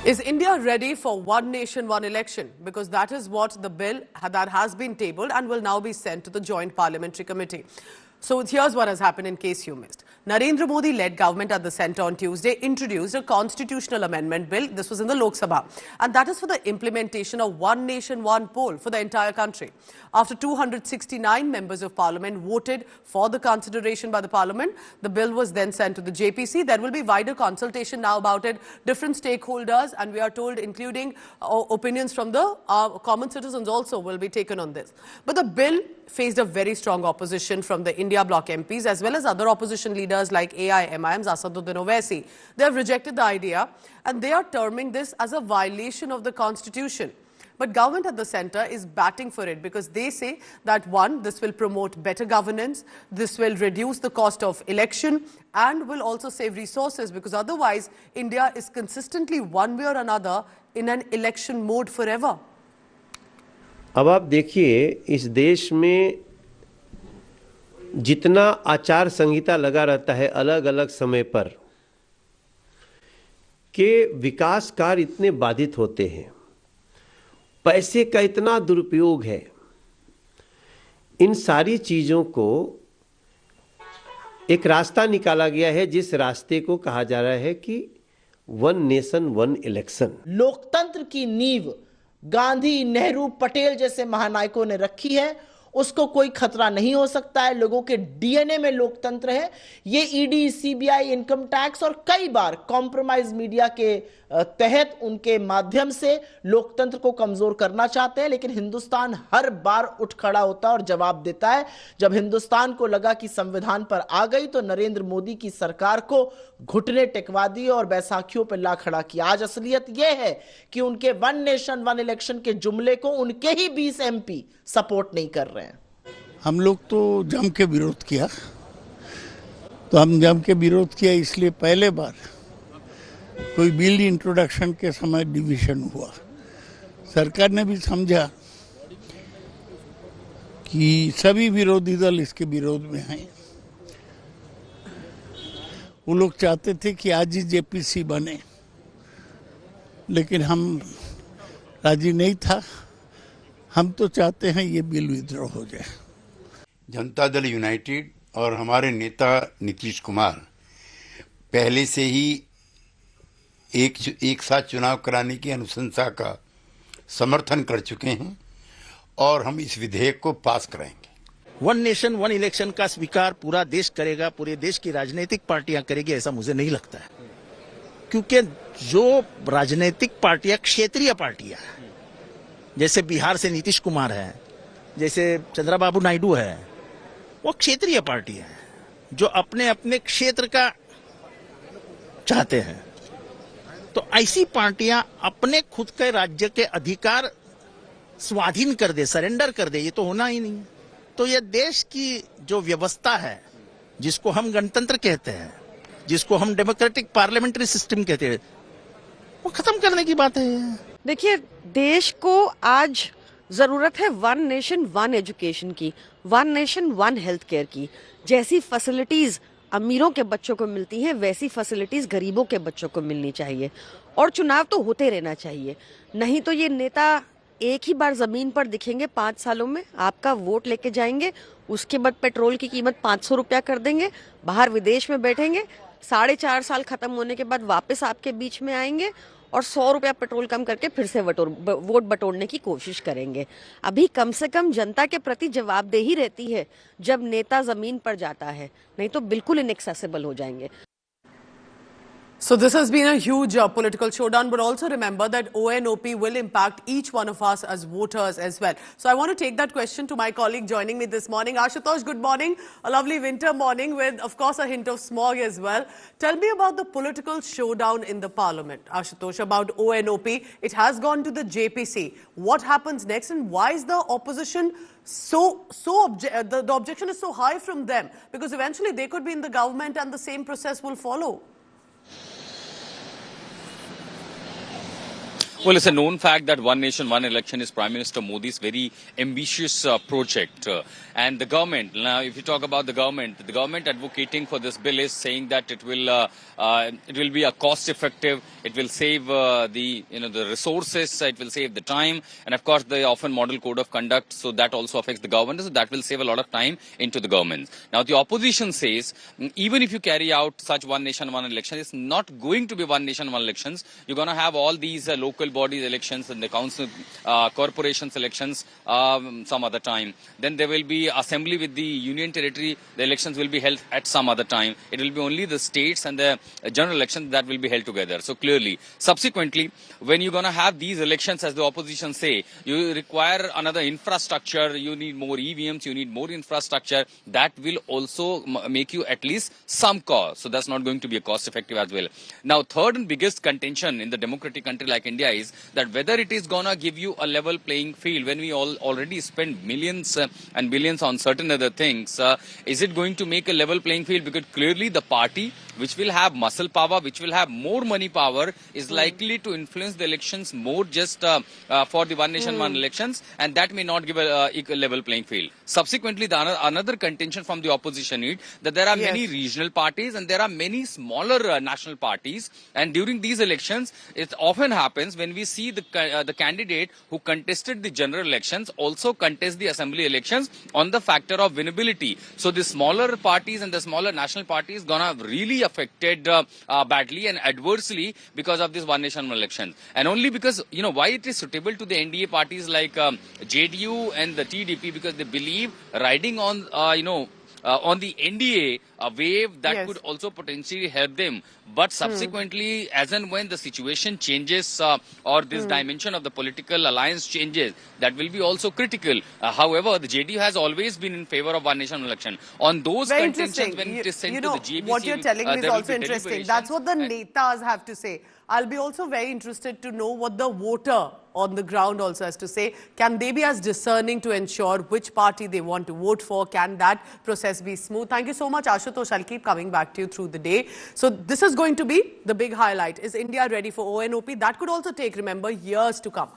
Is India ready for one nation, one election? Because that is what the bill that has been tabled and will now be sent to the Joint Parliamentary Committee. So here's what has happened in case you missed. Narendra Modi-led government at the centre on Tuesday introduced a constitutional amendment bill. This was in the Lok Sabha. And that is for the implementation of one nation, one poll for the entire country. After 269 members of parliament voted for the consideration by the parliament, the bill was then sent to the JPC. There will be wider consultation now about it, different stakeholders, and we are told including opinions from the common citizens also will be taken on this. But the bill faced a very strong opposition from the India Bloc MPs as well as other opposition leaders like AIMIM's Asaduddin Owaisi. They have rejected the idea and they are terming this as a violation of the constitution. But government at the centre is batting for it because they say that one, this will promote better governance, this will reduce the cost of election and will also save resources because otherwise India is consistently one way or another in an election mode forever. अब आप देखिए इस देश में जितना आचार संहिता लगा रहता है अलग अलग समय पर के विकास कार्य इतने बाधित होते हैं, पैसे का इतना दुरुपयोग है, इन सारी चीजों को एक रास्ता निकाला गया है जिस रास्ते को कहा जा रहा है कि वन नेशन वन इलेक्शन। लोकतंत्र की नींव गांधी, नेहरू, पटेल जैसे महानायकों ने रखी है, उसको कोई खतरा नहीं हो सकता है। लोगों के डीएनए में लोकतंत्र है। ये ईडी, सीबीआई, इनकम टैक्स और कई बार कॉम्प्रोमाइज मीडिया के तहत उनके माध्यम से लोकतंत्र को कमजोर करना चाहते हैं, लेकिन हिंदुस्तान हर बार उठ खड़ा होता है और जवाब देता है। जब हिंदुस्तान को लगा कि संविधान पर आ गई तो नरेंद्र मोदी की सरकार को घुटने टेकवा दिए और बैसाखियों पर ला खड़ा किया। आज असलियत यह है कि उनके वन नेशन वन इलेक्शन के जुमले को उनके ही 20 एमपी सपोर्ट नहीं कर रहे हैं। हम लोग तो जम के विरोध किया, तो हम जम के विरोध किया इसलिए पहले बार कोई बिल इंट्रोडक्शन के समय डिवीजन हुआ। सरकार ने भी समझा कि सभी विरोधी दल इसके विरोध में हैं। वो लोग चाहते थे कि आज ही जेपीसी बने, लेकिन हम राजी नहीं था। हम तो चाहते हैं ये बिल विड्रॉ हो जाए। जनता दल यूनाइटेड और हमारे नेता नीतीश कुमार पहले से ही एक साथ चुनाव कराने की अनुशंसा का समर्थन कर चुके हैं और हम इस विधेयक को पास कराएंगे। वन नेशन वन इलेक्शन का स्वीकार पूरा देश करेगा, पूरे देश की राजनीतिक पार्टियां करेगी, ऐसा मुझे नहीं लगता है। क्योंकि जो राजनीतिक पार्टियां क्षेत्रीय पार्टियां हैं, जैसे बिहार से नीतीश कुमार है, जैसे चंद्रबाबू नायडू है, वो क्षेत्रीय पार्टी है जो अपने अपने क्षेत्र का चाहते हैं। तो ऐसी पार्टियां अपने खुद के राज्य के अधिकार स्वाधीन कर दे, सरेंडर कर दे, ये तो होना ही नहीं। तो ये देश की जो व्यवस्था है, जिसको हम गणतंत्र कहते हैं, जिसको हम डेमोक्रेटिक पार्लियामेंट्री सिस्टम कहते हैं, वो खत्म करने की बात है। देखिए, देश को आज जरूरत है वन नेशन वन एजुकेशन की, one nation one health care की। जैसी फैसिलिटीज अमीरों के बच्चों को मिलती हैं, वैसी फैसिलिटीज गरीबों के बच्चों को मिलनी चाहिए। और चुनाव तो होते रहना चाहिए, नहीं तो ये नेता एक ही बार जमीन पर दिखेंगे 5 सालों में, आपका वोट लेके जाएंगे, उसके बाद पेट्रोल की कीमत 500 रुपया कर देंगे, बाहर विदेश में बैठेंगे, 4.5 साल खत्म होने के बाद वापस आपके बीच में आएंगे और 100 रुपया पेट्रोल कम करके फिर से वोट बटोरने की कोशिश करेंगे। अभी कम से कम जनता के प्रति जवाबदेही रहती है जब नेता जमीन पर जाता है, नहीं तो बिल्कुल इनएक्सेसिबल हो जाएंगे। So this has been a huge political showdown, but also remember that ONOP will impact each one of us as voters as well. So I want to take that question to my colleague joining me this morning. Ashutosh, good morning. A lovely winter morning with, of course, a hint of smog as well. Tell me about the political showdown in the parliament, Ashutosh, about ONOP. It has gone to the JPC. What happens next and why is the opposition the objection is so high from them? Because eventually they could be in the government and the same process will follow. Well, it's a known fact that One Nation, One Election is Prime Minister Modi's very ambitious project. And the government, now if you talk about the government advocating for this bill is saying that it will be a cost effective, it will save the resources, it will save the time, and of course the often model code of conduct, so that also affects the government, so that will save a lot of time into the government. Now the opposition says even if you carry out such One Nation, One Election, it's not going to be One Nation, One Elections. You're going to have all these local bodies elections and the council corporations elections some other time. Then there will be assembly with the union territory. The elections will be held at some other time. It will be only the states and the general elections that will be held together. So clearly, subsequently, when you're going to have these elections, as the opposition say, you require another infrastructure. You need more EVMs. You need more infrastructure. That will also make you at least some cost. So that's not going to be a cost effective as well. Now, third and biggest contention in the democratic country like India is that whether it is going to give you a level playing field when we already spend millions and billions on certain other things. Is it going to make a level playing field? Because clearly the party which will have muscle power, which will have more money power, is likely to influence the elections more just for the One Nation, One Elections, and that may not give a level playing field. Subsequently, another contention from the opposition is that there are many regional parties and there are many smaller national parties, and during these elections, it often happens when we see the candidate who contested the general elections also contest the assembly elections on the factor of winnability. So the smaller parties and the smaller national parties gonna really affected badly and adversely because of this One Nation, One Election. And only because, why it is suitable to the NDA parties like JDU and the TDP, because they believe riding on, on the NDA, a wave that could also potentially help them. But subsequently, as and when the situation changes or this dimension of the political alliance changes, that will be also critical. However, the JDU has always been in favor of One Nation, One Election. On those Very contentions, when it is sent to the GBC, what you're telling me is there will also be interesting. That's what the netas have to say. I'll be also very interested to know what the voter on the ground also has to say. Can they be as discerning to ensure which party they want to vote for? Can that process be smooth? Thank you so much, Ashutosh. I'll keep coming back to you through the day. So this is going to be the big highlight. Is India ready for ONOP? That could also take, remember, years to come.